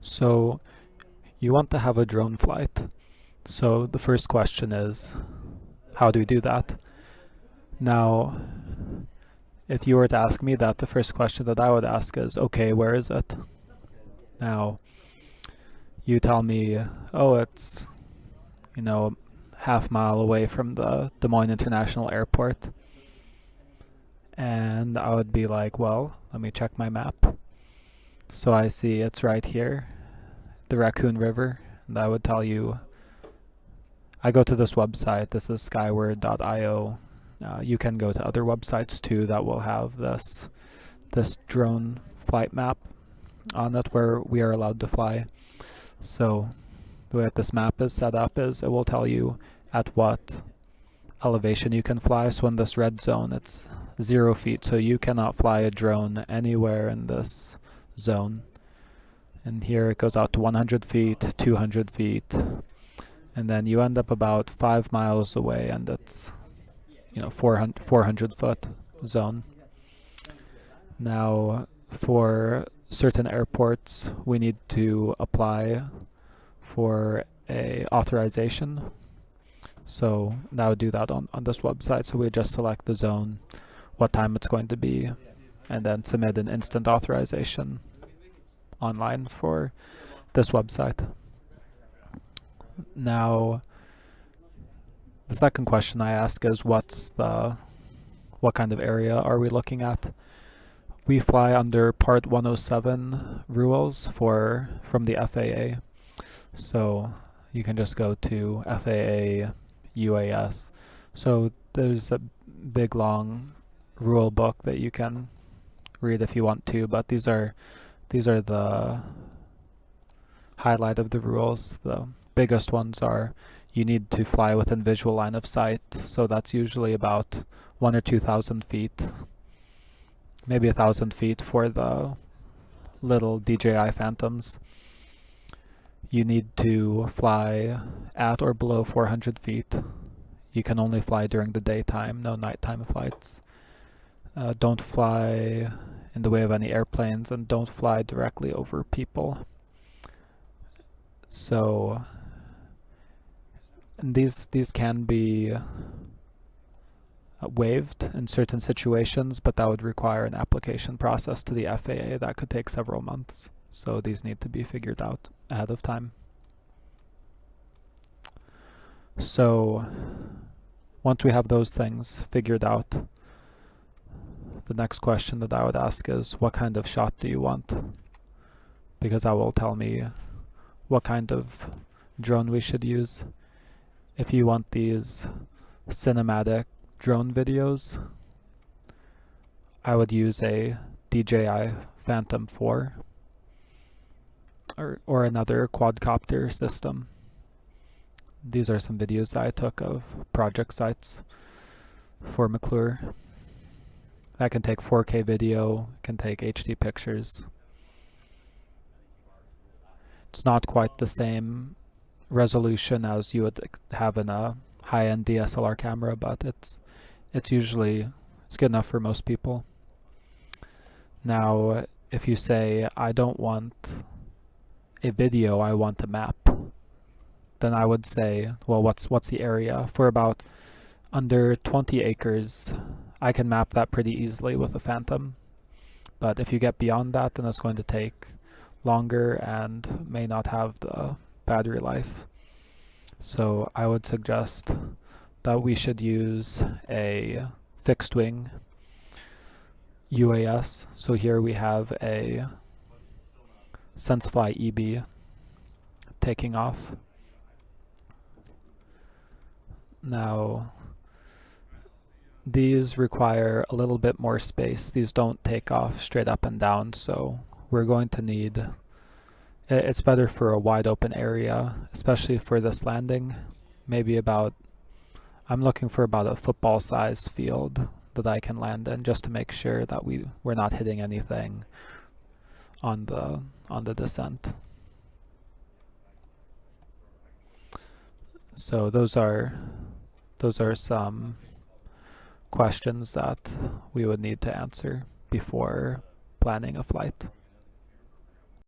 So you want to have a drone flight. So the first question is, how do we do that? Now, if you were to ask me that, the first question that I would ask is, okay, where is it? Now, you tell me, oh, it's, half-mile away from the Des Moines International Airport. And I would be like, well, let me check my map. So I see it's right here, the Raccoon River, and I would tell you, I go to this website, this is skyward.io. You can go to other websites too that will have this drone flight map on it where we are allowed to fly. So the way that this map is set up is it will tell you at what elevation you can fly. So in this red zone it's 0 feet, so you cannot fly a drone anywhere in this zone. And here it goes out to 100 feet, 200 feet, and then you end up about 5 miles away, and it's 400 foot zone. Now for certain airports we need to apply for a authorization, so now do that on this website. So we just select the zone, what time it's going to be, and then submit an instant authorization online for this website. Now the second question I ask is what kind of area are we looking at? We fly under Part 107 rules from the FAA. So you can just go to FAA UAS. So there's a big long rule book that you can read if you want to, but these are the highlight of the rules. The biggest ones are you need to fly within visual line of sight, so that's usually about 1,000 or 2,000 feet, maybe 1,000 feet for the little DJI Phantoms. You need to fly at or below 400 feet. You can only fly during the daytime, no nighttime flights. Don't fly in the way of any airplanes, and don't fly directly over people. So and these can be waived in certain situations, but that would require an application process to the FAA that could take several months. So these need to be figured out ahead of time. So once we have those things figured out, the next question that I would ask is, what kind of shot do you want? Because that will tell me what kind of drone we should use. If you want these cinematic drone videos, I would use a DJI Phantom 4 or another quadcopter system. These are some videos that I took of project sites for McClure. That can take 4K video, can take HD pictures. It's not quite the same resolution as you would have in a high-end DSLR camera, but it's good enough for most people. Now, if you say, I don't want a video, I want a map, then I would say, well, what's the area? For about under 20 acres, I can map that pretty easily with a Phantom. But if you get beyond that, then it's going to take longer and may not have the battery life. So I would suggest that we should use a fixed-wing UAS. So here we have a SenseFly EB taking off. Now, these require a little bit more space. These don't take off straight up and down, so we're going to need, it's better for a wide open area, especially for this landing. Maybe about, I'm looking for about a football-sized field that I can land in, just to make sure that we're not hitting anything on the descent. So those are some questions that we would need to answer before planning a flight.